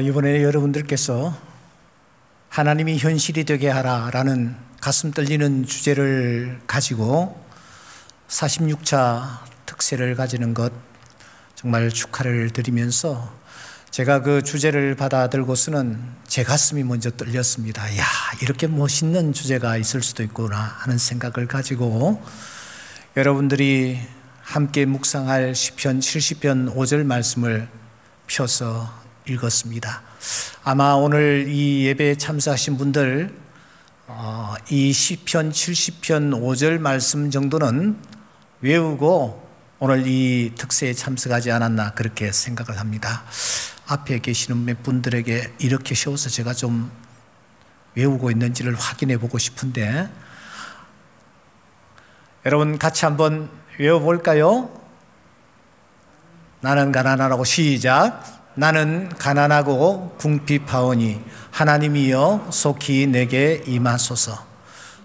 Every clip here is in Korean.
이번에 여러분들께서 하나님이 현실이 되게 하라라는 가슴 떨리는 주제를 가지고 46차 특세를 가지는 것 정말 축하를 드리면서 제가 그 주제를 받아들고서는 제 가슴이 먼저 떨렸습니다. 야, 이렇게 멋있는 주제가 있을 수도 있구나 하는 생각을 가지고 여러분들이 함께 묵상할 시편 70편 5절 말씀을 펴서 읽었습니다. 아마 오늘 이 예배에 참석하신 분들 이 시편 70편 5절 말씀 정도는 외우고 오늘 이 특세에 참석하지 않았나 그렇게 생각을 합니다. 앞에 계시는 몇 분들에게 이렇게 쉬워서 제가 좀 외우고 있는지를 확인해 보고 싶은데 여러분 같이 한번 외워볼까요? 나는 가난하고 시작. 나는 가난하고 궁핍하오니 하나님이여 속히 내게 임하소서.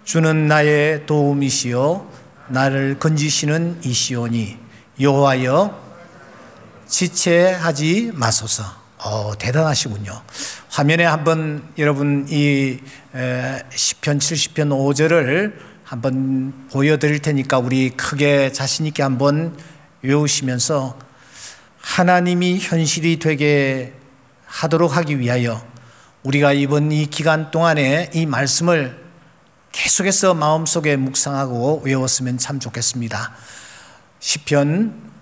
주는 나의 도움이시요 나를 건지시는 이시오니 여호와여 지체하지 마소서. 대단하시군요. 화면에 한번 여러분 이 시편 70편 5절을 한번 보여드릴 테니까 우리 크게 자신 있게 한번 외우시면서 하나님이 현실이 되게 하도록 하기 위하여 우리가 이번 이 기간 동안에 이 말씀을 계속해서 마음속에 묵상하고 외웠으면 참 좋겠습니다. 시편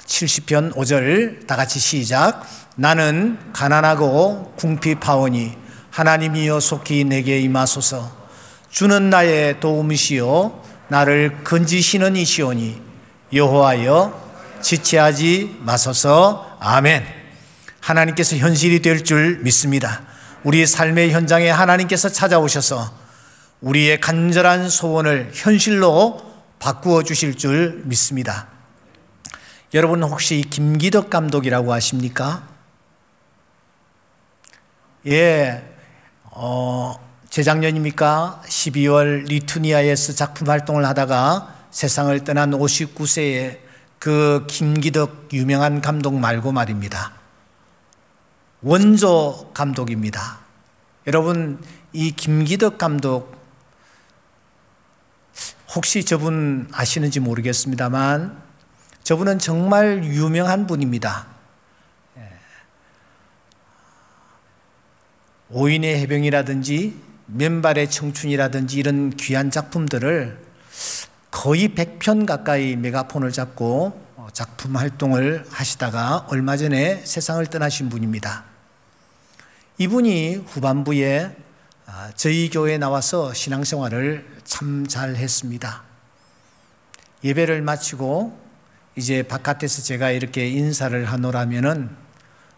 70편 5절 다 같이 시작. 나는 가난하고 궁핍하오니 하나님이여 속히 내게 임하소서. 주는 나의 도움이시요 나를 건지시는 이시오니 여호와여 지체하지 마소서. 아멘. 하나님께서 현실이 될 줄 믿습니다. 우리의 삶의 현장에 하나님께서 찾아오셔서 우리의 간절한 소원을 현실로 바꾸어 주실 줄 믿습니다. 여러분 혹시 김기덕 감독이라고 아십니까? 예, 재작년입니까? 12월 리투니아에서 작품 활동을 하다가 세상을 떠난 59세의 그 김기덕 유명한 감독 말고 말입니다. 원조 감독입니다. 여러분 이 김기덕 감독 혹시 저분 아시는지 모르겠습니다만 저분은 정말 유명한 분입니다. 오인의 해병이라든지 맨발의 청춘이라든지 이런 귀한 작품들을 거의 100편 가까이 메가폰을 잡고 작품 활동을 하시다가 얼마 전에 세상을 떠나신 분입니다. 이분이 후반부에 저희 교회에 나와서 신앙생활을 참 잘했습니다. 예배를 마치고 이제 바깥에서 제가 이렇게 인사를 하노라면은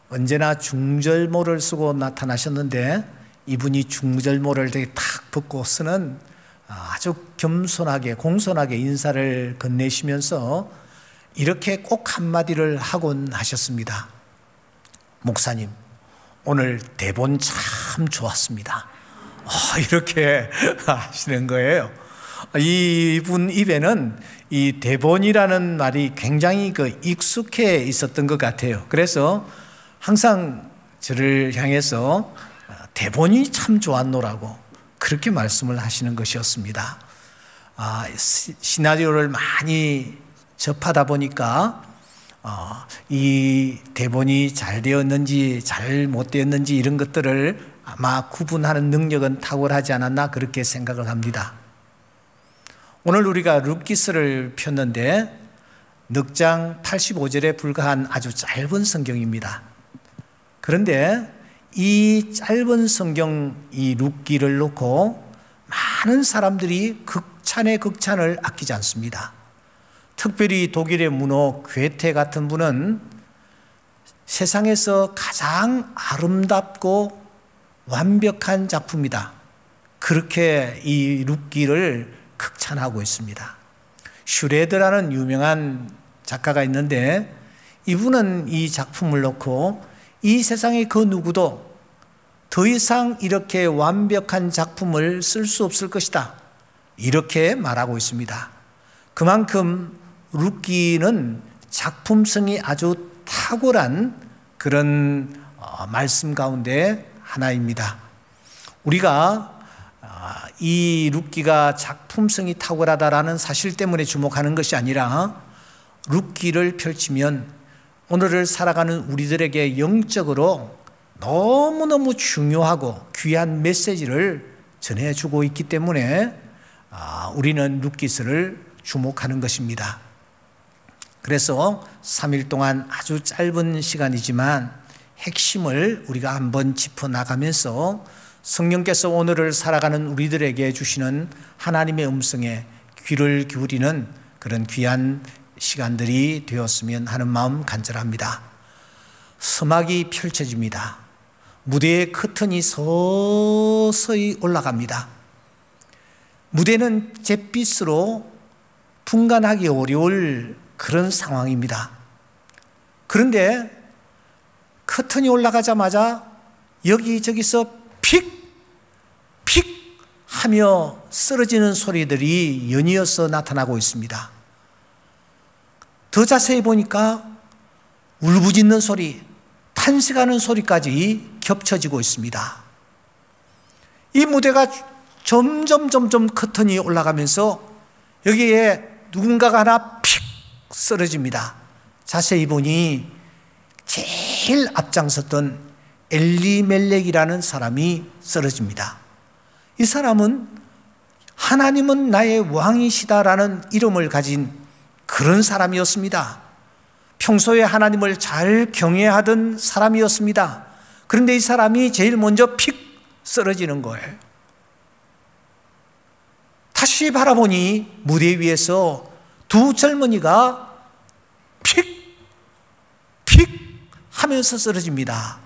언제나 중절모를 쓰고 나타나셨는데 이분이 중절모를 되게 탁 벗고 쓰는 아주 겸손하게 공손하게 인사를 건네시면서 이렇게 꼭 한마디를 하곤 하셨습니다. 목사님, 오늘 대본 참 좋았습니다. 이렇게 하시는 거예요. 이분 입에는 이 대본이라는 말이 굉장히 익숙해 있었던 것 같아요. 그래서 항상 저를 향해서 대본이 참 좋았노라고 그렇게 말씀을 하시는 것이었습니다. 시나리오를 많이 접하다 보니까 이 대본이 잘 되었는지 잘 못 되었는지 이런 것들을 아마 구분하는 능력은 탁월하지 않았나 그렇게 생각을 합니다. 오늘 우리가 룻기서를 폈는데 넉 장 85절에 불과한 아주 짧은 성경입니다. 그런데 이 짧은 성경 이 룻기를 놓고 많은 사람들이 극찬의 극찬을 아끼지 않습니다. 특별히 독일의 문호 괴테 같은 분은 세상에서 가장 아름답고 완벽한 작품이다. 그렇게 이 룻기를 극찬하고 있습니다. 슈레드라는 유명한 작가가 있는데 이분은 이 작품을 놓고 이 세상의 그 누구도 더 이상 이렇게 완벽한 작품을 쓸 수 없을 것이다. 이렇게 말하고 있습니다. 그만큼 룻기는 작품성이 아주 탁월한 그런 말씀 가운데 하나입니다. 우리가 이 룻기가 작품성이 탁월하다라는 사실 때문에 주목하는 것이 아니라 룻기를 펼치면 오늘을 살아가는 우리들에게 영적으로 너무너무 중요하고 귀한 메시지를 전해주고 있기 때문에 우리는 룻기서를 주목하는 것입니다. 그래서 3일 동안 아주 짧은 시간이지만 핵심을 우리가 한번 짚어나가면서 성령께서 오늘을 살아가는 우리들에게 주시는 하나님의 음성에 귀를 기울이는 그런 귀한 시간들이 되었으면 하는 마음 간절합니다. 서막이 펼쳐집니다. 무대의 커튼이 서서히 올라갑니다. 무대는 잿빛으로 분간하기 어려울 그런 상황입니다. 그런데 커튼이 올라가자마자 여기저기서 픽 하며 쓰러지는 소리들이 연이어서 나타나고 있습니다. 더 자세히 보니까 울부짖는 소리, 탄식하는 소리까지 겹쳐지고 있습니다. 이 무대가 점점 커튼이 올라가면서 여기에 누군가가 하나 픽 쓰러집니다. 자세히 보니 제일 앞장섰던 엘리멜렉이라는 사람이 쓰러집니다. 이 사람은 하나님은 나의 왕이시다라는 이름을 가진 그런 사람이었습니다. 평소에 하나님을 잘 경외하던 사람이었습니다. 그런데 이 사람이 제일 먼저 픽 쓰러지는 거예요. 다시 바라보니 무대 위에서 두 젊은이가 픽 하면서 쓰러집니다.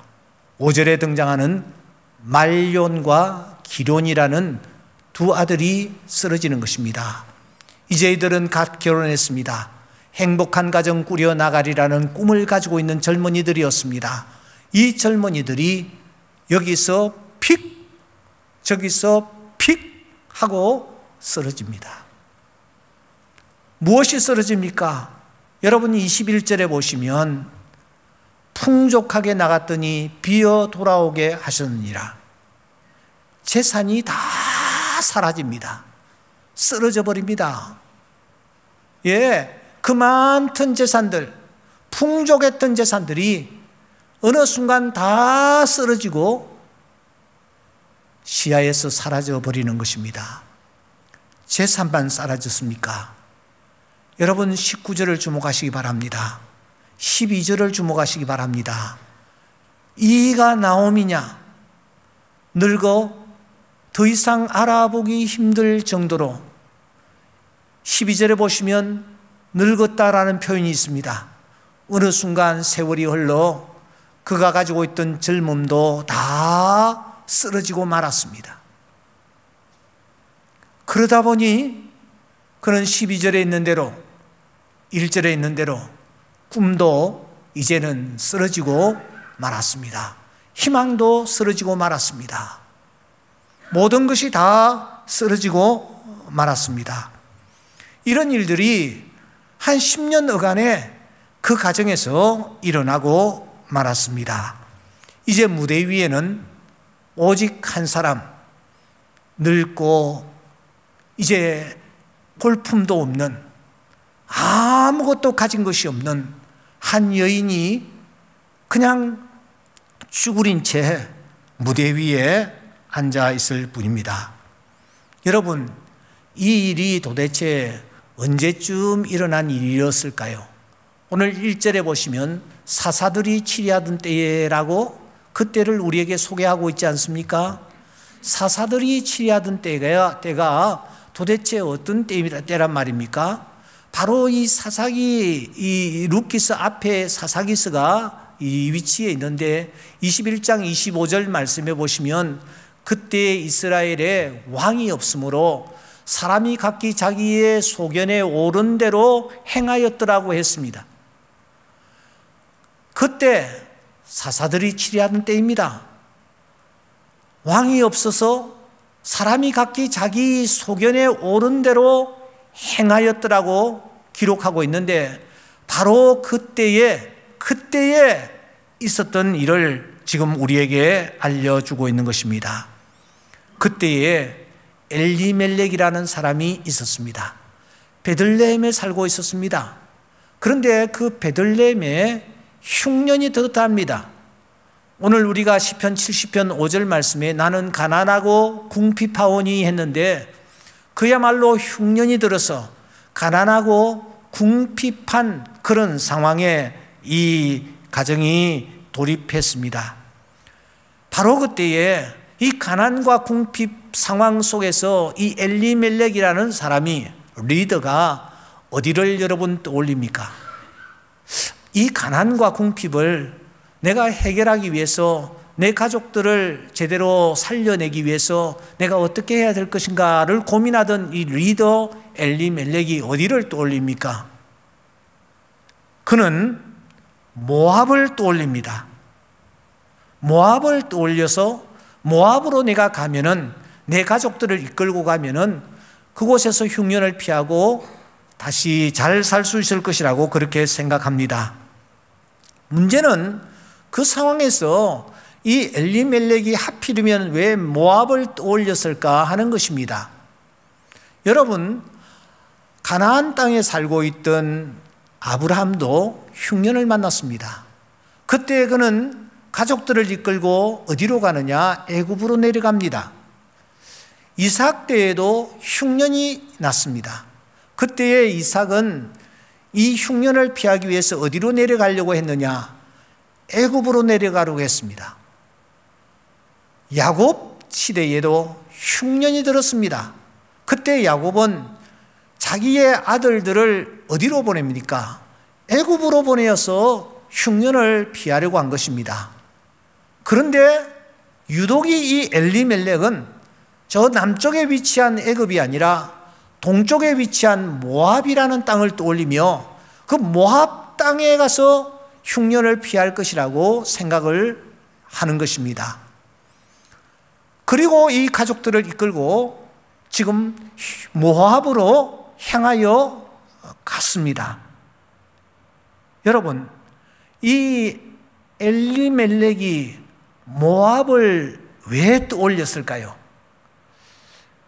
5절에 등장하는 말론과 기론이라는 두 아들이 쓰러지는 것입니다. 이제 이들은 갓 결혼했습니다. 행복한 가정 꾸려 나가리라는 꿈을 가지고 있는 젊은이들이었습니다. 이 젊은이들이 여기서 픽, 저기서 픽 하고 쓰러집니다. 무엇이 쓰러집니까? 여러분 21절에 보시면 풍족하게 나갔더니 비어 돌아오게 하셨느니라. 재산이 다 사라집니다. 쓰러져 버립니다. 그 많던 재산들, 풍족했던 재산들이 어느 순간 다 쓰러지고 시야에서 사라져 버리는 것입니다. 재산만 사라졌습니까? 여러분 19절을 주목하시기 바랍니다. 12절을 주목하시기 바랍니다. 이가 나옴이냐? 늙어 더 이상 알아보기 힘들 정도로 12절에 보시면 늙었다라는 표현이 있습니다. 어느 순간 세월이 흘러 그가 가지고 있던 젊음도 다 쓰러지고 말았습니다. 그러다 보니 그는 12절에 있는 대로 1절에 있는 대로 꿈도 이제는 쓰러지고 말았습니다. 희망도 쓰러지고 말았습니다. 모든 것이 다 쓰러지고 말았습니다. 이런 일들이 한 10년 어간에 그 가정에서 일어나고 말았습니다. 이제 무대 위에는 오직 한 사람, 늙고 이제 볼품도 없는, 아무것도 가진 것이 없는 한 여인이 그냥 쭈그린 채 무대 위에 앉아 있을 뿐입니다. 여러분, 이 일이 도대체 언제쯤 일어난 일이었을까요? 오늘 1절에 보시면 사사들이 치리하던 때라고 그때를 우리에게 소개하고 있지 않습니까? 사사들이 치리하던 때가 도대체 어떤 때란 말입니까? 바로 이 사사기, 이 룻기서 앞에 사사기서가 이 위치에 있는데 21장 25절 말씀해 보시면 그때 이스라엘에 왕이 없으므로 사람이 각기 자기의 소견에 옳은 대로 행하였더라고 했습니다. 그때 사사들이 치리하던 때입니다. 왕이 없어서 사람이 각기 자기 소견에 옳은 대로 행하였더라고 기록하고 있는데 바로 그때에 있었던 일을 지금 우리에게 알려주고 있는 것입니다. 그때에 엘리멜렉이라는 사람이 있었습니다. 베들레헴에 살고 있었습니다. 그런데 그 베들레헴에 흉년이 들었답니다. 오늘 우리가 시편 70편 5절 말씀에 나는 가난하고 궁핍하오니 했는데 그야말로 흉년이 들어서 가난하고 궁핍한 그런 상황에 이 가정이 돌입했습니다. 바로 그때에 이 가난과 궁핍 상황 속에서 이 엘리멜렉이라는 사람이 리더가 어디를 여러분 떠올립니까? 이 가난과 궁핍을 내가 해결하기 위해서 내 가족들을 제대로 살려내기 위해서 내가 어떻게 해야 될 것인가를 고민하던 이 리더 엘리멜렉이 어디를 떠올립니까? 그는 모압을 떠올립니다. 모압을 떠올려서 모압으로 내가 가면은 내 가족들을 이끌고 가면은 그곳에서 흉년을 피하고 다시 잘 살 수 있을 것이라고 그렇게 생각합니다. 문제는 그 상황에서 이 엘리멜렉이 하필이면 왜 모압을 떠올렸을까 하는 것입니다. 여러분, 가나안 땅에 살고 있던 아브라함도 흉년을 만났습니다. 그때 그는 가족들을 이끌고 어디로 가느냐? 애굽으로 내려갑니다. 이삭 때에도 흉년이 났습니다. 그때의 이삭은 이 흉년을 피하기 위해서 어디로 내려가려고 했느냐? 애굽으로 내려가려고 했습니다. 야곱 시대에도 흉년이 들었습니다. 그때 야곱은 자기의 아들들을 어디로 보냅니까? 애굽으로 보내어서 흉년을 피하려고 한 것입니다. 그런데 유독이 이 엘리멜렉은 저 남쪽에 위치한 애굽이 아니라 동쪽에 위치한 모압이라는 땅을 떠올리며 그 모압 땅에 가서 흉년을 피할 것이라고 생각을 하는 것입니다. 그리고 이 가족들을 이끌고 지금 모압으로 향하여 갔습니다. 여러분, 이 엘리멜렉이 모압을 왜 떠올렸을까요?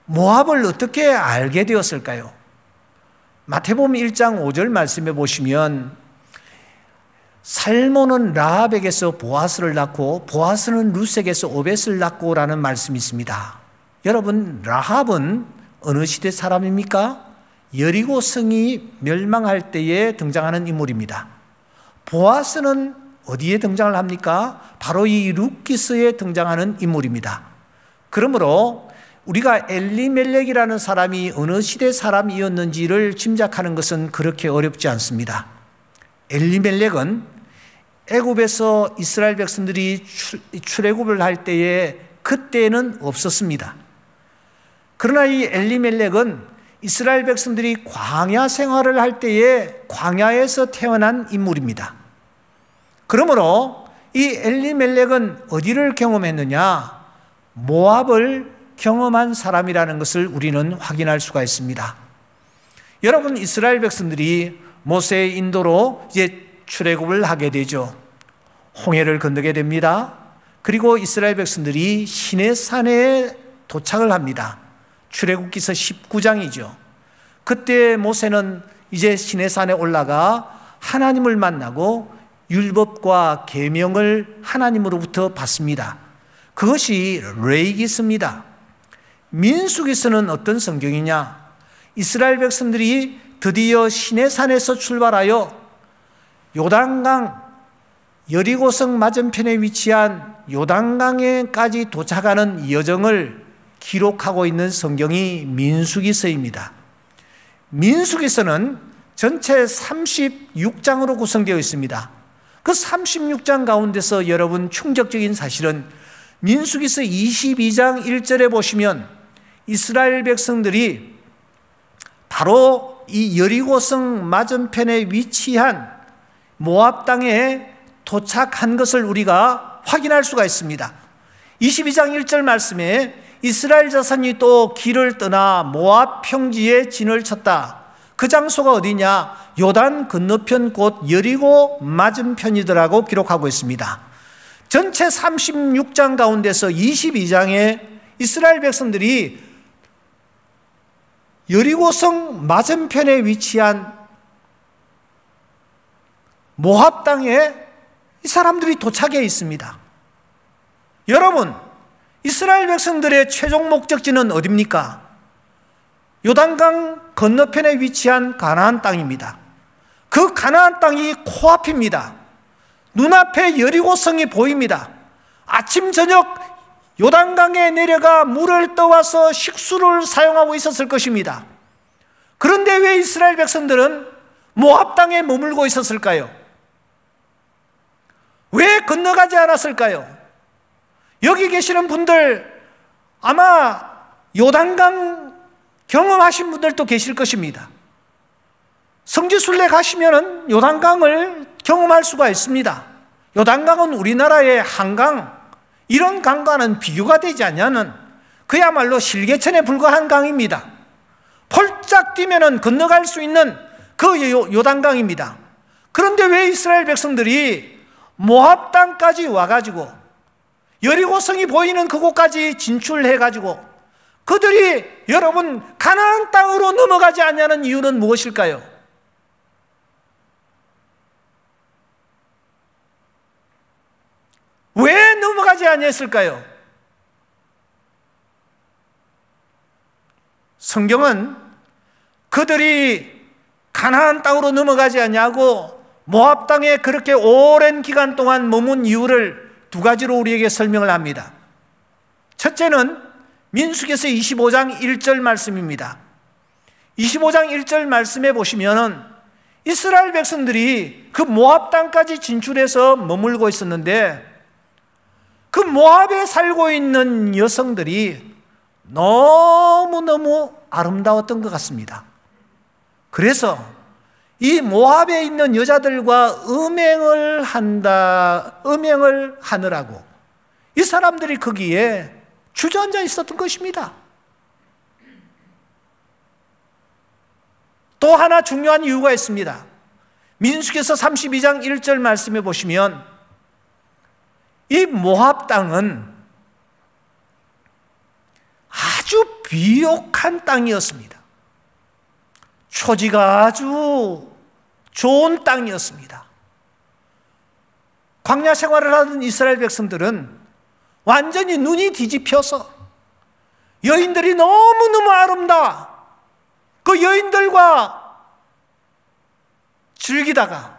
모압을 어떻게 알게 되었을까요? 마태복음 1장 5절 말씀에 보시면 살몬은 라합에게서 보아스를 낳고 보아스는 룻에게서 오벳을 낳고라는 말씀이 있습니다. 여러분, 라합은 어느 시대 사람입니까? 여리고 성이 멸망할 때에 등장하는 인물입니다. 보아스는 어디에 등장을 합니까? 바로 이 룻기스에 등장하는 인물입니다. 그러므로 우리가 엘리멜렉이라는 사람이 어느 시대 사람이었는지를 짐작하는 것은 그렇게 어렵지 않습니다. 엘리멜렉은 애굽에서 이스라엘 백성들이 출애굽을 할 때에 그때는 없었습니다. 그러나 이 엘리멜렉은 이스라엘 백성들이 광야 생활을 할 때에 광야에서 태어난 인물입니다. 그러므로 이 엘리멜렉은 어디를 경험했느냐? 모압을 경험한 사람이라는 것을 우리는 확인할 수가 있습니다. 여러분, 이스라엘 백성들이 모세의 인도로 이제 출애굽을 하게 되죠. 홍해를 건너게 됩니다. 그리고 이스라엘 백성들이 시내산에 도착을 합니다. 출애굽기서 19장이죠. 그때 모세는 이제 시내산에 올라가 하나님을 만나고 율법과 계명을 하나님으로부터 받습니다. 그것이 레위기서입니다. 민수기서는 어떤 성경이냐? 이스라엘 백성들이 드디어 시내산에서 출발하여 요단강, 여리고성 맞은편에 위치한 요단강에까지 도착하는 여정을 기록하고 있는 성경이 민수기서입니다. 민수기서는 전체 36장으로 구성되어 있습니다. 그 36장 가운데서 여러분, 충격적인 사실은 민수기서 22장 1절에 보시면 이스라엘 백성들이 바로 이 여리고성 맞은편에 위치한 모압 땅에 도착한 것을 우리가 확인할 수가 있습니다. 22장 1절 말씀에 이스라엘 자손이 또 길을 떠나 모압 평지에 진을 쳤다. 그 장소가 어디냐? 요단 건너편 곧 여리고 맞은편이더라고 기록하고 있습니다. 전체 36장 가운데서 22장에 이스라엘 백성들이 여리고성 맞은편에 위치한 모압 땅에 이 사람들이 도착해 있습니다. 여러분, 이스라엘 백성들의 최종 목적지는 어디입니까? 요단강 건너편에 위치한 가나안 땅입니다. 그 가나안 땅이 코앞입니다. 눈앞에 여리고성이 보입니다. 아침 저녁 요단강에 내려가 물을 떠와서 식수를 사용하고 있었을 것입니다. 그런데 왜 이스라엘 백성들은 모압 땅에 머물고 있었을까요? 왜 건너가지 않았을까요? 여기 계시는 분들 아마 요단강 경험하신 분들도 계실 것입니다. 성지순례 가시면 요단강을 경험할 수가 있습니다. 요단강은 우리나라의 한강, 이런 강과는 비교가 되지 않냐는 그야말로 실개천에 불과한 강입니다. 폴짝 뛰면 건너갈 수 있는 그 요단강입니다. 그런데 왜 이스라엘 백성들이 모압 땅까지 와가지고 여리고성이 보이는 그곳까지 진출해가지고 그들이 여러분 가나안 땅으로 넘어가지 않냐는 이유는 무엇일까요? 왜 넘어가지 않았을까요? 성경은 그들이 가나안 땅으로 넘어가지 않냐고 모압 땅에 그렇게 오랜 기간 동안 머문 이유를 두 가지로 우리에게 설명을 합니다. 첫째는 민수기에서 25장 1절 말씀입니다. 25장 1절 말씀에 보시면은 이스라엘 백성들이 그 모압 땅까지 진출해서 머물고 있었는데 그 모압에 살고 있는 여성들이 너무너무 아름다웠던 것 같습니다. 그래서 이 모압에 있는 여자들과 음행을 하느라고 이 사람들이 거기에 주저앉아 있었던 것입니다. 또 하나 중요한 이유가 있습니다. 민수기에서 32장 1절 말씀에 보시면 이 모압 땅은 아주 비옥한 땅이었습니다. 초지가 아주 좋은 땅이었습니다. 광야 생활을 하던 이스라엘 백성들은 완전히 눈이 뒤집혀서 여인들이 너무너무 아름다워 그 여인들과 즐기다가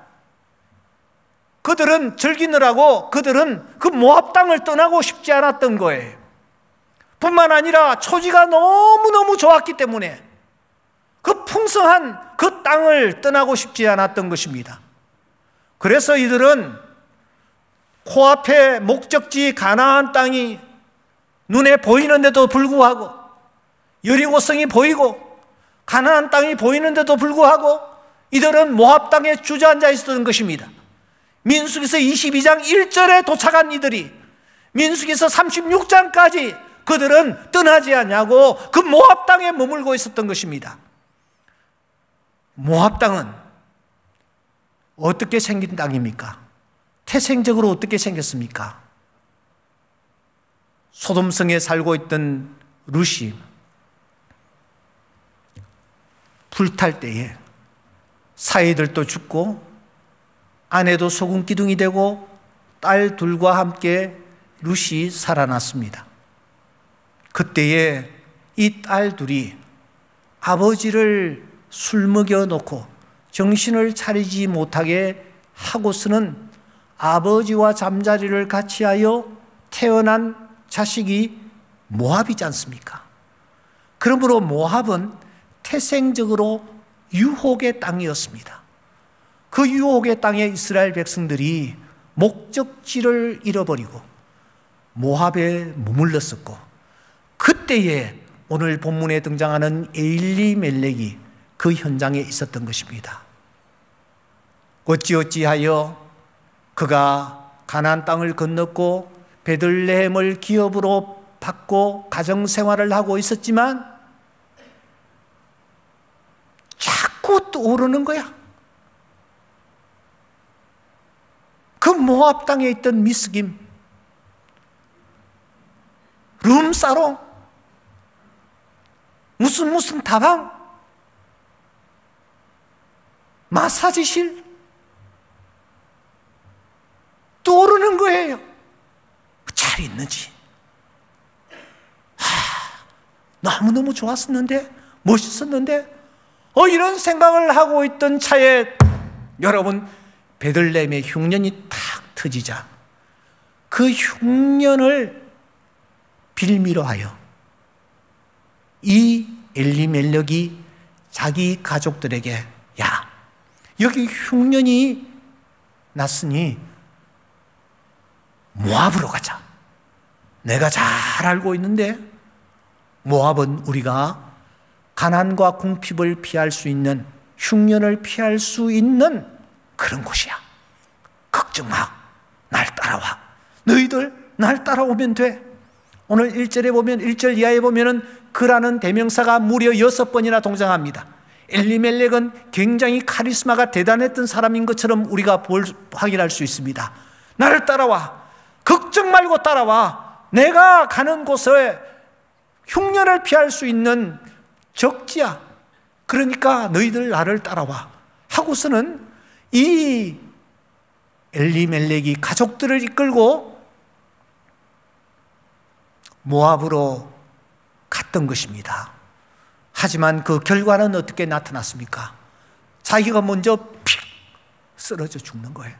그들은 즐기느라고 그들은 그 모압 땅을 떠나고 싶지 않았던 거예요. 뿐만 아니라 초지가 너무너무 좋았기 때문에 그 풍성한 그 땅을 떠나고 싶지 않았던 것입니다. 그래서 이들은 코앞에 목적지 가나안 땅이 눈에 보이는데도 불구하고 여리고성이 보이고 가나안 땅이 보이는데도 불구하고 이들은 모압 땅에 주저앉아 있었던 것입니다. 민수기서 22장 1절에 도착한 이들이 민수기서 36장까지 그들은 떠나지 않냐고 그 모압 땅에 머물고 있었던 것입니다. 모압 땅은 어떻게 생긴 땅입니까? 태생적으로 어떻게 생겼습니까? 소돔성에 살고 있던 룻이 불탈 때에 사이들도 죽고 아내도 소금 기둥이 되고 딸 둘과 함께 룻이 살아났습니다. 그때에 이 딸 둘이 아버지를 술 먹여 놓고 정신을 차리지 못하게 하고서는 아버지와 잠자리를 같이 하여 태어난 자식이 모압이지 않습니까? 그러므로 모압은 태생적으로 유혹의 땅이었습니다. 그 유혹의 땅에 이스라엘 백성들이 목적지를 잃어버리고 모압에 머물렀었고 그때에 오늘 본문에 등장하는 엘리멜렉이 그 현장에 있었던 것입니다. 어찌어찌하여 그가 가나안 땅을 건넜고 베들레헴을 기업으로 받고 가정생활을 하고 있었지만 자꾸 떠오르는 거야. 그 모압 땅에 있던 미스김, 룸사롱, 무슨 다방, 마사지실 떠오르는 거예요. 잘 있는지. 너무너무 좋았었는데, 멋있었는데, 이런 생각을 하고 있던 차에 여러분, 베들레헴의 흉년이 탁 터지자 그 흉년을 빌미로 하여 이 엘리멜렉이 자기 가족들에게, 야, 여기 흉년이 났으니 모압으로 가자. 내가 잘 알고 있는데 모압은 우리가 가난과 궁핍을 피할 수 있는, 흉년을 피할 수 있는 그런 곳이야. 걱정 마. 날 따라와. 너희들 날 따라오면 돼. 오늘 1절에 보면, 1절 이하에 보면은 그라는 대명사가 무려 6번이나 동작합니다. 엘리멜렉은 굉장히 카리스마가 대단했던 사람인 것처럼 우리가 확인할 수 있습니다. 나를 따라와. 걱정 말고 따라와. 내가 가는 곳에 흉년을 피할 수 있는 적지야. 그러니까 너희들 나를 따라와 하고서는 이 엘리멜렉이 가족들을 이끌고 모압으로 갔던 것입니다. 하지만 그 결과는 어떻게 나타났습니까? 자기가 먼저 픽 쓰러져 죽는 거예요.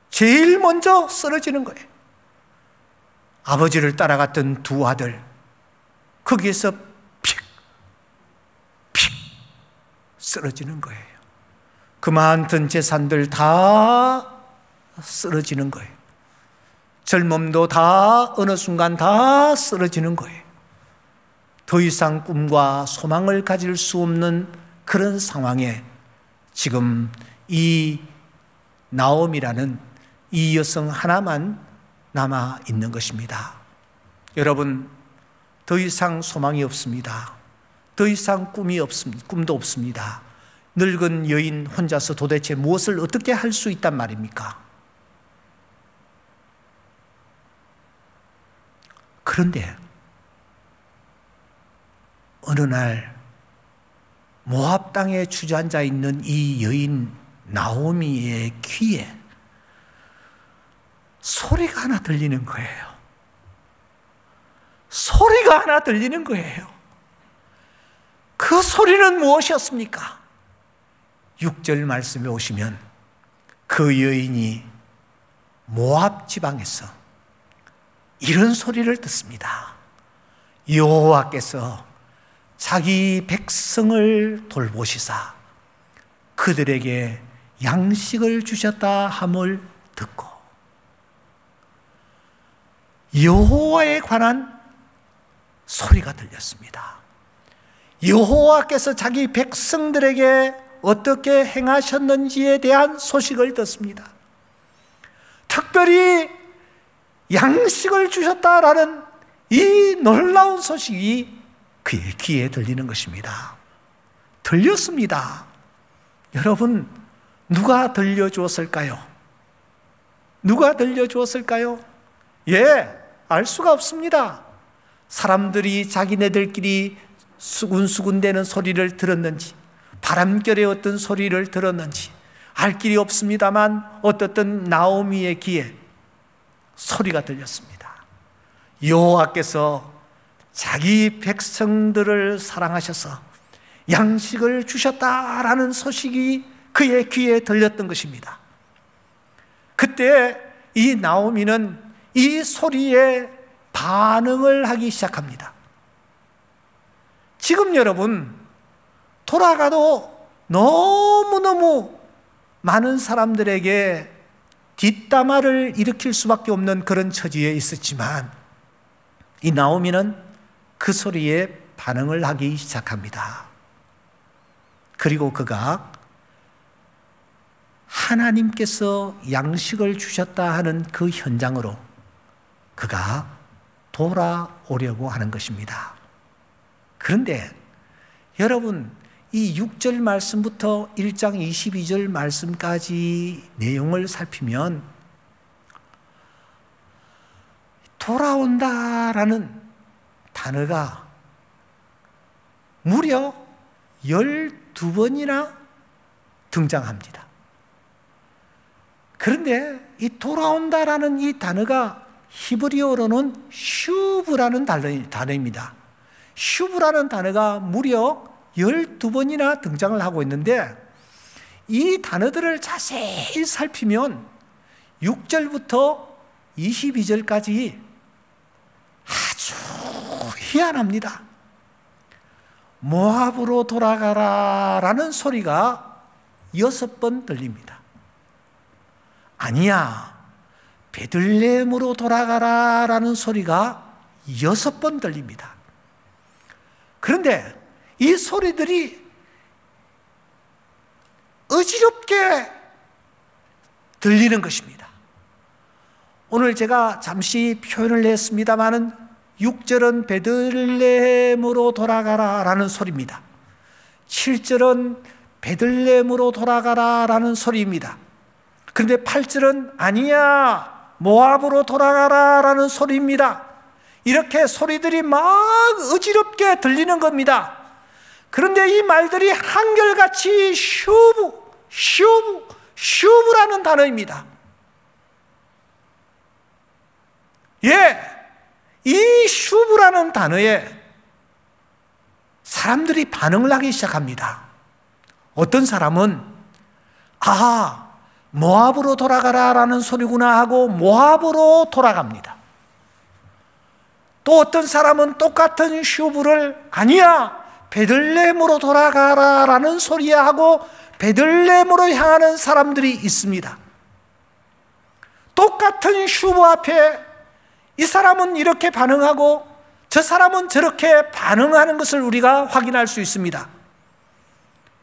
제일 먼저 쓰러지는 거예요. 아버지를 따라갔던 두 아들, 거기에서 픽 쓰러지는 거예요. 그 많던 재산들 다 쓰러지는 거예요. 젊음도 다 어느 순간 다 쓰러지는 거예요. 더 이상 꿈과 소망을 가질 수 없는 그런 상황에 지금 이 나옴이라는 이 여성 하나만 남아 있는 것입니다. 여러분, 더 이상 소망이 없습니다. 더 이상 꿈도 없습니다. 늙은 여인 혼자서 도대체 무엇을 어떻게 할 수 있단 말입니까? 그런데 어느 날 모압 땅에 주저앉아 있는 이 여인 나오미의 귀에 소리가 하나 들리는 거예요. 소리가 하나 들리는 거예요. 그 소리는 무엇이었습니까? 6절 말씀에 오시면 그 여인이 모압 지방에서 이런 소리를 듣습니다. 여호와께서 자기 백성을 돌보시사 그들에게 양식을 주셨다 함을 듣고, 여호와에 관한 소리가 들렸습니다. 여호와께서 자기 백성들에게 어떻게 행하셨는지에 대한 소식을 듣습니다. 특별히 양식을 주셨다라는 이 놀라운 소식이 그의 귀에 들리는 것입니다. 들렸습니다. 여러분, 누가 들려주었을까요? 누가 들려주었을까요? 알 수가 없습니다. 사람들이 자기네들끼리 수군수군대는 소리를 들었는지, 바람결의 어떤 소리를 들었는지 알 길이 없습니다만 어떻든 나오미의 귀에 소리가 들렸습니다. 여호와께서 자기 백성들을 사랑하셔서 양식을 주셨다라는 소식이 그의 귀에 들렸던 것입니다. 그때 이 나오미는 이 소리에 반응을 하기 시작합니다. 지금 여러분, 돌아가도 너무너무 많은 사람들에게 뒷담화를 일으킬 수밖에 없는 그런 처지에 있었지만 이 나오미는 그 소리에 반응을 하기 시작합니다. 그리고 그가 하나님께서 양식을 주셨다 하는 그 현장으로 그가 돌아오려고 하는 것입니다. 그런데 여러분, 이 6절 말씀부터 1장 22절 말씀까지 내용을 살피면 돌아온다라는 단어가 무려 12번이나 등장합니다. 그런데 이 돌아온다라는 이 단어가 히브리어로는 슈브라는 단어입니다. 슈브라는 단어가 무려 12번이나 등장을 하고 있는데 이 단어들을 자세히 살피면 6절부터 22절까지 아주 희한합니다. 모압으로 돌아가라라는 소리가 6번 들립니다. 아니야, 베들레헴으로 돌아가라라는 소리가 6번 들립니다. 그런데 이 소리들이 어지럽게 들리는 것입니다. 오늘 제가 잠시 표현을 했습니다마는 6절은 베들레헴으로 돌아가라라는 소리입니다. 7절은 베들레헴으로 돌아가라라는 소리입니다. 그런데 8절은 아니야, 모압으로 돌아가라라는 소리입니다. 이렇게 소리들이 막 어지럽게 들리는 겁니다. 그런데 이 말들이 한결같이 슈브라는 단어입니다. 예, 이 슈브라는 단어에 사람들이 반응을 하기 시작합니다. 어떤 사람은 모압으로 돌아가라라는 소리구나 하고 모압으로 돌아갑니다. 또 어떤 사람은 똑같은 슈브를 아니야, 베들레헴으로 돌아가라라는 소리야 하고 베들레헴으로 향하는 사람들이 있습니다. 똑같은 슈브 앞에 이 사람은 이렇게 반응하고 저 사람은 저렇게 반응하는 것을 우리가 확인할 수 있습니다.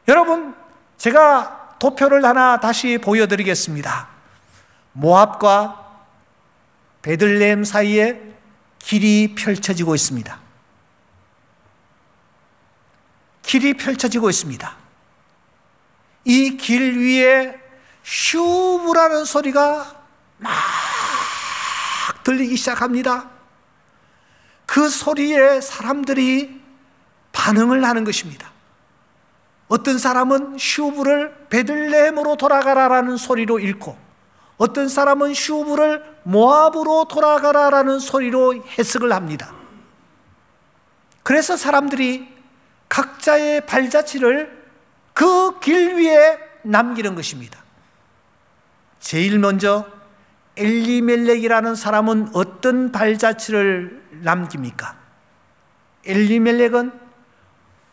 여러분, 제가 도표를 하나 다시 보여드리겠습니다. 모압과 베들레헴 사이에 길이 펼쳐지고 있습니다. 길이 펼쳐지고 있습니다. 이 길 위에 슈브라는 소리가 막 들리기 시작합니다. 그 소리에 사람들이 반응을 하는 것입니다. 어떤 사람은 슈브를 베들레헴으로 돌아가라라는 소리로 읽고 어떤 사람은 슈브를 모압으로 돌아가라라는 소리로 해석을 합니다. 그래서 사람들이 각자의 발자취를 그 길 위에 남기는 것입니다. 제일 먼저 엘리멜렉이라는 사람은 어떤 발자취를 남깁니까? 엘리멜렉은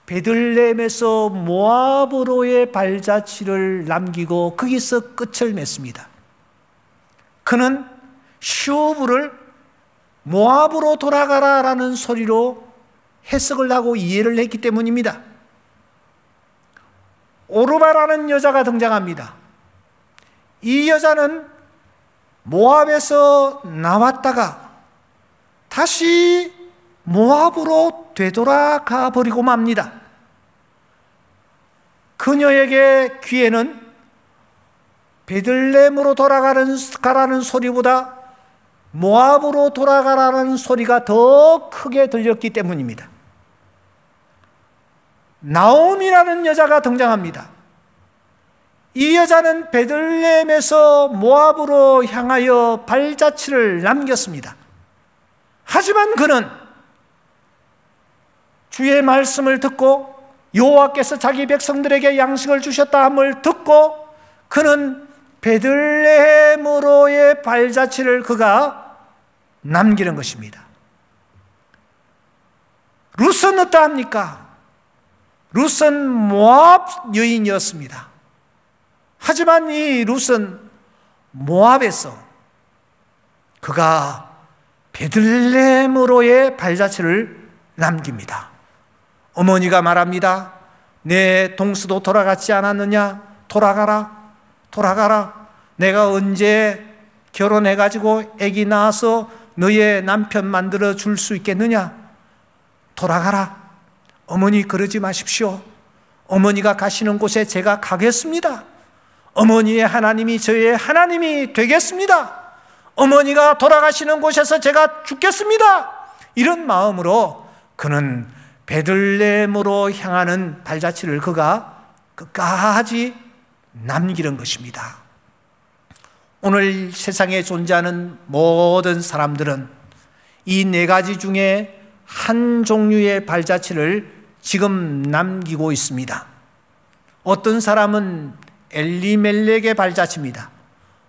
베들레헴에서 모압으로의 발자취를 남기고 거기서 끝을 맺습니다. 그는 슈브를 모압으로 돌아가라라는 소리로 해석을 하고 이해를 했기 때문입니다. 오르바라는 여자가 등장합니다. 이 여자는 모압에서 나왔다가 다시 모압으로 되돌아가 버리고 맙니다. 그녀에게 귀에는 베들레헴으로 돌아가라는 소리보다 모압으로 돌아가라는 소리가 더 크게 들렸기 때문입니다. 나옴이라는 여자가 등장합니다. 이 여자는 베들레헴에서 모압으로 향하여 발자취를 남겼습니다. 하지만 그는 주의 말씀을 듣고 여호와께서 자기 백성들에게 양식을 주셨다 함을 듣고 그는 베들레헴으로의 발자취를 그가 남기는 것입니다. 룻은 어떠합니까? 룻은 모압 여인이었습니다. 하지만 이 룻은 모압에서 그가 베들레헴으로의 발자취를 남깁니다. 어머니가 말합니다. 내 동서도 돌아갔지 않았느냐? 돌아가라. 내가 언제 결혼해가지고 아기 낳아서 너의 남편 만들어 줄 수 있겠느냐? 돌아가라. 어머니 그러지 마십시오. 어머니가 가시는 곳에 제가 가겠습니다. 어머니의 하나님이 저의 하나님이 되겠습니다. 어머니가 돌아가시는 곳에서 제가 죽겠습니다. 이런 마음으로 그는 베들레헴으로 향하는 발자취를 그가 끝까지 남기는 것입니다. 오늘 세상에 존재하는 모든 사람들은 이 네 가지 중에 한 종류의 발자취를 지금 남기고 있습니다. 어떤 사람은 엘리멜렉의 발자취입니다.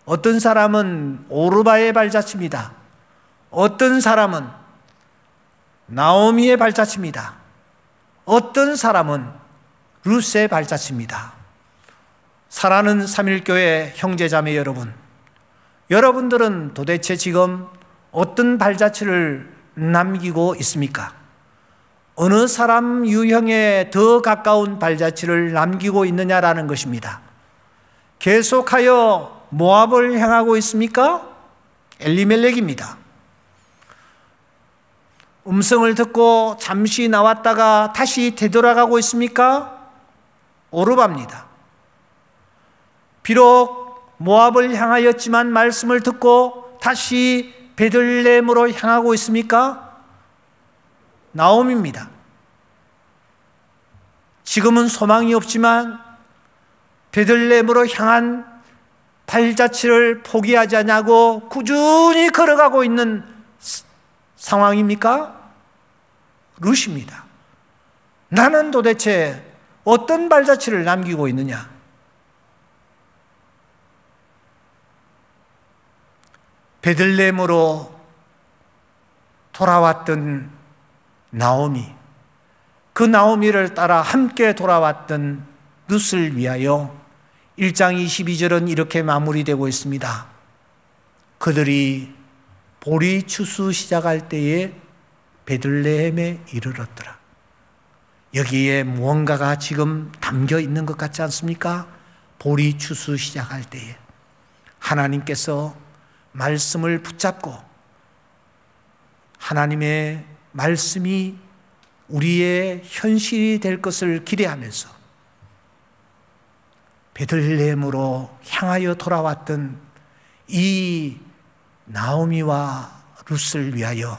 어떤 사람은 오르바의 발자취입니다. 어떤 사람은 나오미의 발자취입니다. 어떤 사람은 룻의 발자취입니다. 사랑하는 삼일교회 형제자매 여러분, 여러분들은 도대체 지금 어떤 발자취를 남기고 있습니까? 어느 사람 유형에 더 가까운 발자취를 남기고 있느냐라는 것입니다. 계속하여 모압을 향하고 있습니까? 엘리멜렉입니다. 음성을 듣고 잠시 나왔다가 다시 되돌아가고 있습니까? 오르바입니다. 비록 모압을 향하였지만 말씀을 듣고 다시 베들레헴으로 향하고 있습니까? 나옴입니다. 지금은 소망이 없지만 베들레헴으로 향한 발자취를 포기하지 않냐고 꾸준히 걸어가고 있는 상황입니까? 룻입니다. 나는 도대체 어떤 발자취를 남기고 있느냐? 베들레헴으로 돌아왔던 나오미, 그 나오미를 따라 함께 돌아왔던 룻을 위하여 1장 22절은 이렇게 마무리되고 있습니다. 그들이 보리 추수 시작할 때에 베들레헴에 이르렀더라. 여기에 무언가가 지금 담겨 있는 것 같지 않습니까? 보리 추수 시작할 때에 하나님께서 말씀을 붙잡고 하나님의 말씀이 우리의 현실이 될 것을 기대하면서 베들레헴으로 향하여 돌아왔던 이 나오미와 룻을 위하여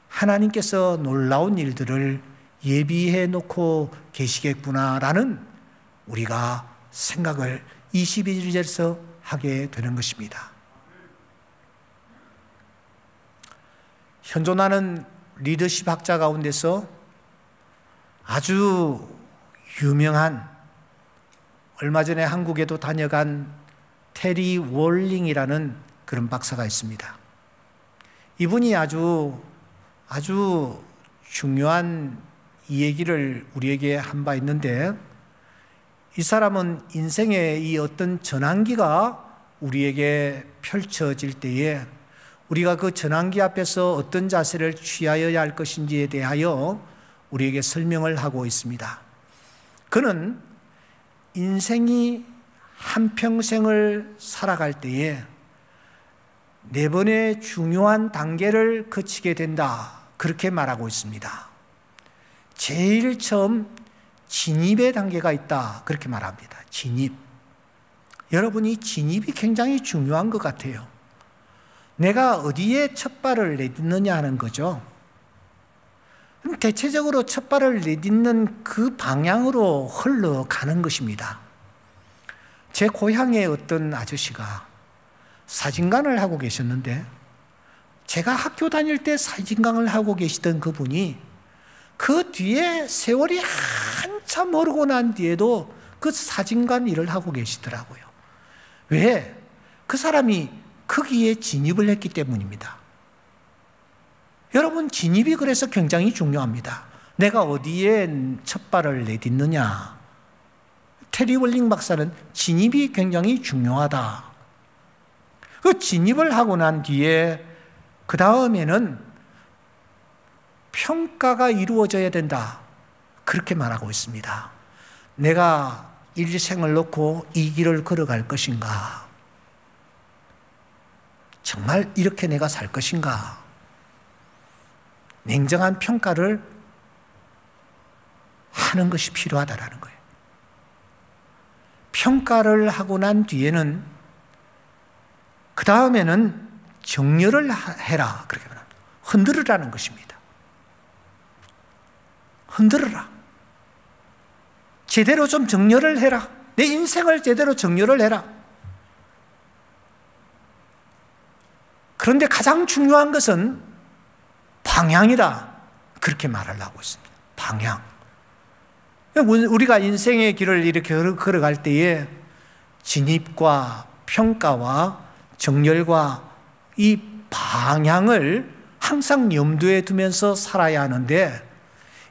하나님께서 놀라운 일들을 예비해 놓고 계시겠구나라는 우리가 생각을 22절에서 하게 되는 것입니다. 현존하는 리더십 학자 가운데서 아주 유명한, 얼마 전에 한국에도 다녀간 테리 월링이라는 그런 박사가 있습니다. 이분이 아주 중요한 이 얘기를 우리에게 한 바 있는데, 이 사람은 인생의 이 어떤 전환기가 우리에게 펼쳐질 때에 우리가 그 전환기 앞에서 어떤 자세를 취하여야 할 것인지에 대하여 우리에게 설명을 하고 있습니다. 그는 인생이 한평생을 살아갈 때에 4번의 중요한 단계를 거치게 된다, 그렇게 말하고 있습니다. 제일 처음 진입의 단계가 있다, 그렇게 말합니다. 진입. 여러분이 진입이 굉장히 중요한 것 같아요. 내가 어디에 첫 발을 내딛느냐 하는 거죠. 대체적으로 첫 발을 내딛는 그 방향으로 흘러가는 것입니다. 제 고향의 어떤 아저씨가 사진관을 하고 계셨는데, 제가 학교 다닐 때 사진관을 하고 계시던 그분이 그 뒤에 세월이 한참 오르고 난 뒤에도 그 사진관 일을 하고 계시더라고요. 왜? 그 사람이 거기에 진입을 했기 때문입니다. 여러분, 진입이 그래서 굉장히 중요합니다. 내가 어디에 첫 발을 내딛느냐. 테리 월링 박사는 진입이 굉장히 중요하다. 그 진입을 하고 난 뒤에 그 다음에는 평가가 이루어져야 된다, 그렇게 말하고 있습니다. 내가 일생을 놓고 이 길을 걸어갈 것인가? 정말 이렇게 내가 살 것인가? 냉정한 평가를 하는 것이 필요하다라는 거예요. 평가를 하고 난 뒤에는 그 다음에는 정렬을 해라. 그렇게 말합니다. 흔들으라는 것입니다. 흔들어라. 제대로 좀 정렬을 해라. 내 인생을 제대로 정렬을 해라. 그런데 가장 중요한 것은 방향이다. 그렇게 말을 하고 있습니다. 방향. 우리가 인생의 길을 이렇게 걸어갈 때에 진입과 평가와 정렬과 이 방향을 항상 염두에 두면서 살아야 하는데,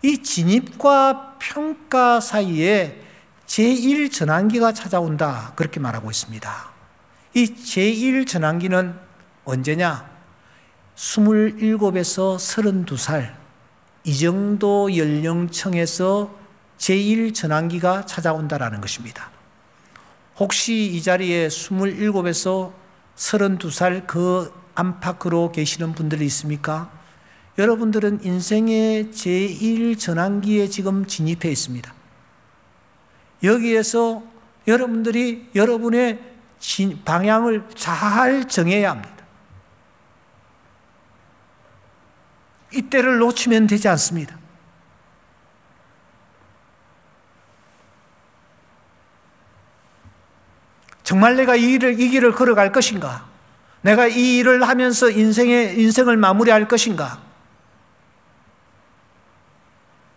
이 진입과 평가 사이에 제1전환기가 찾아온다. 그렇게 말하고 있습니다. 이 제1전환기는 언제냐? 27에서 32살 이 정도 연령층에서 제1전환기가 찾아온다라는 것입니다. 혹시 이 자리에 27에서 32살 그 안팎으로 계시는 분들이 있습니까? 여러분들은 인생의 제1전환기에 지금 진입해 있습니다. 여기에서 여러분들이 여러분의 방향을 잘 정해야 합니다. 이때를 놓치면 되지 않습니다. 정말 내가 이 길을 걸어갈 것인가? 내가 이 일을 하면서 인생을 마무리할 것인가?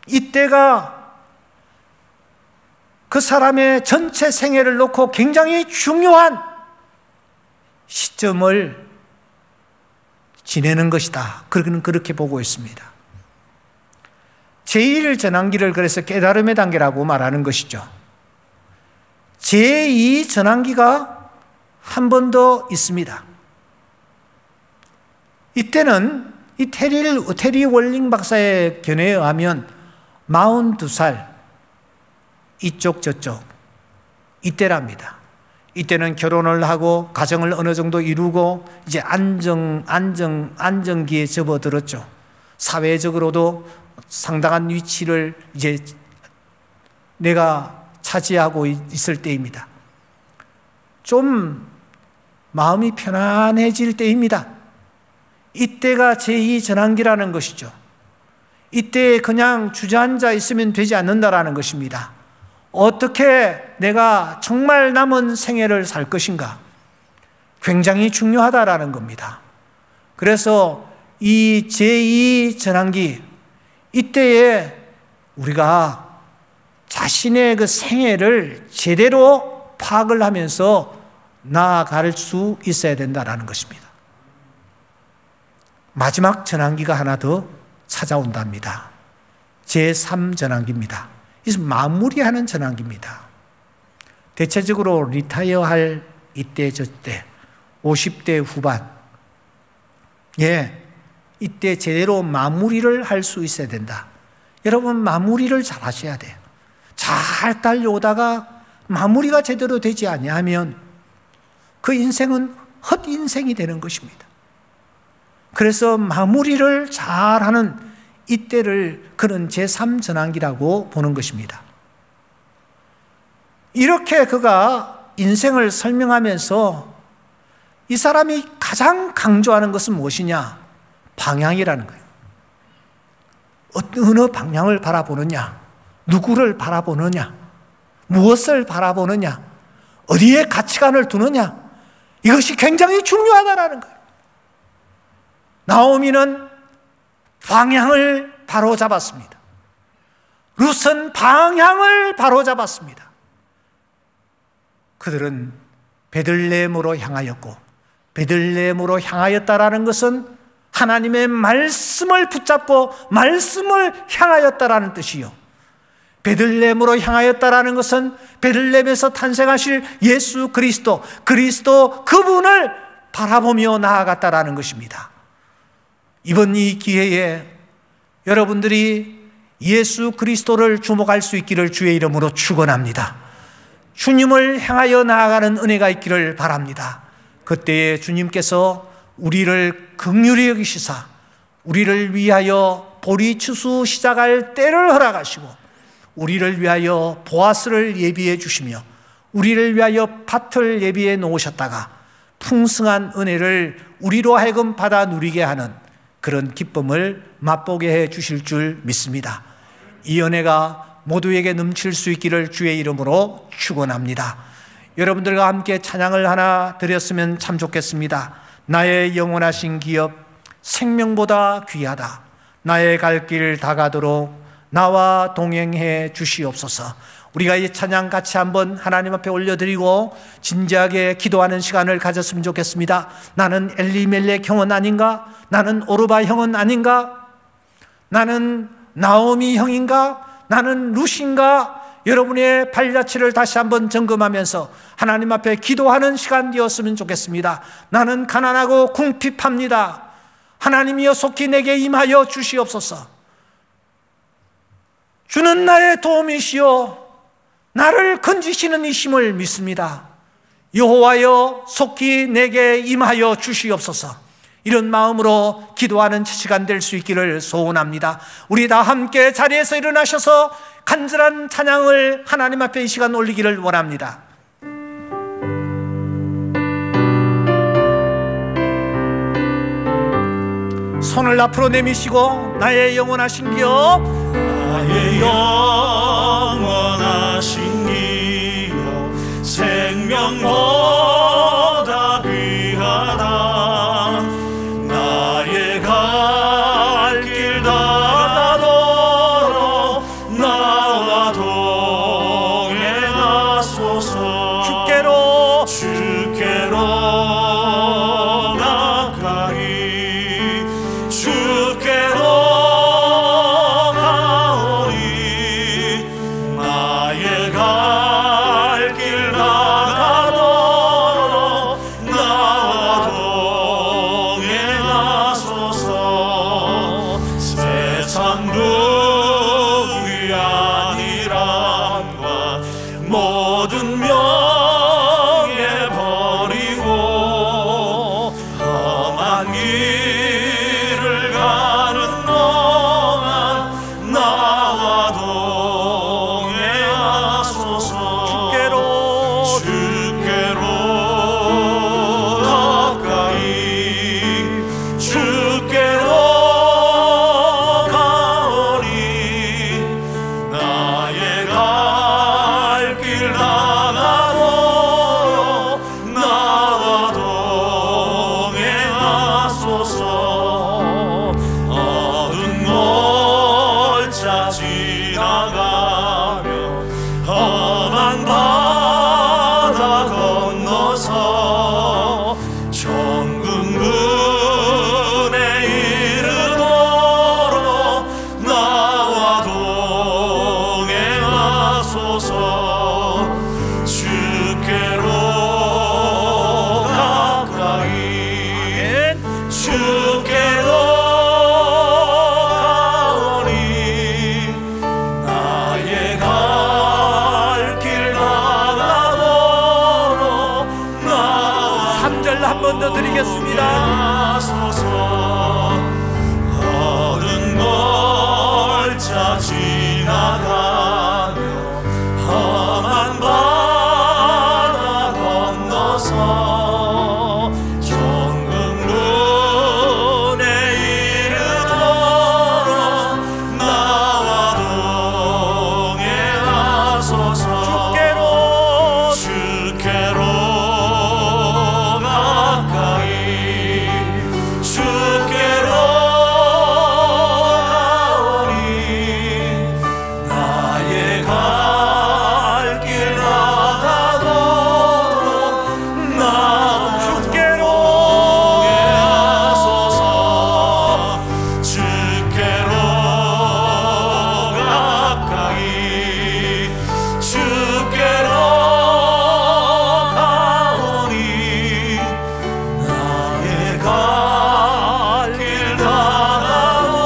이때가 그 사람의 전체 생애를 놓고 굉장히 중요한 시점을 지내는 것이다. 그렇게 보고 있습니다. 제1전환기를 그래서 깨달음의 단계라고 말하는 것이죠. 제2전환기가 한 번 더 있습니다. 이때는 이 테리 월링 박사의 견해에 의하면 42살 이쪽 저쪽 이때랍니다. 이때는 결혼을 하고 가정을 어느 정도 이루고 이제 안정기에 접어들었죠. 사회적으로도 상당한 위치를 이제 내가 차지하고 있을 때입니다. 좀 마음이 편안해질 때입니다. 이때가 제2전환기라는 것이죠. 이때 그냥 주저앉아 있으면 되지 않는다라는 것입니다. 어떻게 내가 정말 남은 생애를 살 것인가? 굉장히 중요하다라는 겁니다. 그래서 이 제2전환기, 이때에 우리가 자신의 그 생애를 제대로 파악을 하면서 나아갈 수 있어야 된다라는 것입니다. 마지막 전환기가 하나 더 찾아온답니다. 제3전환기입니다. 이 마무리하는 전환기입니다. 대체적으로 리타이어할 이때 저때 50대 후반, 이때 제대로 마무리를 할 수 있어야 된다. 여러분, 마무리를 잘 하셔야 돼요. 잘 달려오다가 마무리가 제대로 되지 아니하면 그 인생은 헛인생이 되는 것입니다. 그래서 마무리를 잘하는 이때를 그는 제3전환기라고 보는 것입니다. 이렇게 그가 인생을 설명하면서 이 사람이 가장 강조하는 것은 무엇이냐? 방향이라는 거예요. 어느 방향을 바라보느냐? 누구를 바라보느냐? 무엇을 바라보느냐? 어디에 가치관을 두느냐? 이것이 굉장히 중요하다라는 거예요. 나오미는 방향을 바로 잡았습니다. 룻은 방향을 바로 잡았습니다. 그들은 베들레헴으로 향하였고, 베들레헴으로 향하였다라는 것은 하나님의 말씀을 붙잡고 말씀을 향하였다라는 뜻이요, 베들레헴으로 향하였다라는 것은 베들레헴에서 탄생하실 예수 그리스도 그분을 바라보며 나아갔다라는 것입니다. 이번 이 기회에 여러분들이 예수 그리스도를 주목할 수 있기를 주의 이름으로 축원합니다. 주님을 향하여 나아가는 은혜가 있기를 바랍니다. 그때에 주님께서 우리를 긍휼히 여기시사 우리를 위하여 보리 추수 시작할 때를 허락하시고 우리를 위하여 보아스를 예비해 주시며 우리를 위하여 밭을 예비해 놓으셨다가 풍성한 은혜를 우리로 하여금 받아 누리게 하는 그런 기쁨을 맛보게 해 주실 줄 믿습니다. 이 은혜가 모두에게 넘칠 수 있기를 주의 이름으로 축원합니다. 여러분들과 함께 찬양을 하나 드렸으면 참 좋겠습니다. 나의 영원하신 기업 생명보다 귀하다. 나의 갈 길 다가도록 나와 동행해 주시옵소서. 우리가 이 찬양 같이 한번 하나님 앞에 올려드리고 진지하게 기도하는 시간을 가졌으면 좋겠습니다. 나는 엘리멜렉 형은 아닌가? 나는 오르바 형은 아닌가? 나는 나오미 형인가? 나는 룻인가? 여러분의 발자취를 다시 한번 점검하면서 하나님 앞에 기도하는 시간 되었으면 좋겠습니다. 나는 가난하고 궁핍합니다. 하나님이여 속히 내게 임하여 주시옵소서. 주는 나의 도움이시오. 나를 건지시는 이심을 믿습니다. 여호와여 속히 내게 임하여 주시옵소서. 이런 마음으로 기도하는 시간 될 수 있기를 소원합니다. 우리 다 함께 자리에서 일어나셔서 간절한 찬양을 하나님 앞에 이 시간 올리기를 원합니다. 손을 앞으로 내미시고 나의 영원하신 기업, 나의 영원하신 기업 생명보다 귀하다. 나의 갈 길 다가도록 나와 동행하소서. 주께로 가까이 주께로 가오리. 나의 갈 길 다가도록 나와 동행하소서. 세상 누구이 아니란과 모든 명예 버리고 험한 길을 가는 동안 나와 동행하소서. 주께로 가까이 주께로 가오리. 나의 갈 길 다가도록 나와 동행하소서. 어두운 골짜 지나가며 험한 바다 건너서 천국문에 이르도록 나와 동행하소서. 주께로 가까이 주께로 가오리. 나의 갈 길 다가도록 나와 3절 한 번 더 드리겠습니다. 어두운 골짜 지나가며 험한 바다 건너서 천국문에 이르도록 나와 동행하소서. 주께로 가까이 주께로 가오리. 나의 갈 길 다가도록 나와 주께로 동행하소서. 주께로 가까이 주께로 가오리. 나의 갈 길 다가도록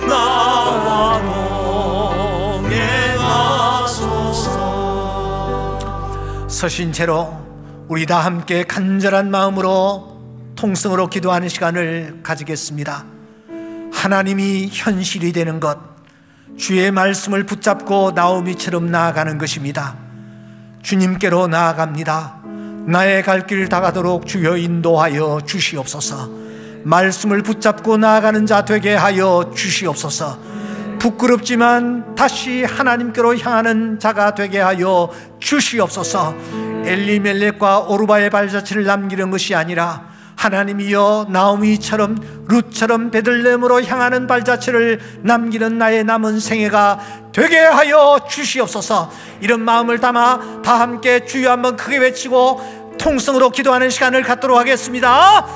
나와 동행하소서. 서신 채로 우리 다 함께 간절한 마음으로 통성으로 기도하는 시간을 가지겠습니다. 하나님이 현실이 되는 것, 주의 말씀을 붙잡고 나오미처럼 나아가는 것입니다. 주님께로 나아갑니다. 나의 갈 길 다가도록 주여 인도하여 주시옵소서. 말씀을 붙잡고 나아가는 자 되게 하여 주시옵소서. 부끄럽지만 다시 하나님께로 향하는 자가 되게 하여 주시옵소서. 엘리멜렉과 오르바의 발자취를 남기는 것이 아니라 하나님이여 나오미처럼 룻처럼 베들레헴으로 향하는 발자취를 남기는 나의 남은 생애가 되게 하여 주시옵소서. 이런 마음을 담아 다 함께 주여 한번 크게 외치고 통성으로 기도하는 시간을 갖도록 하겠습니다.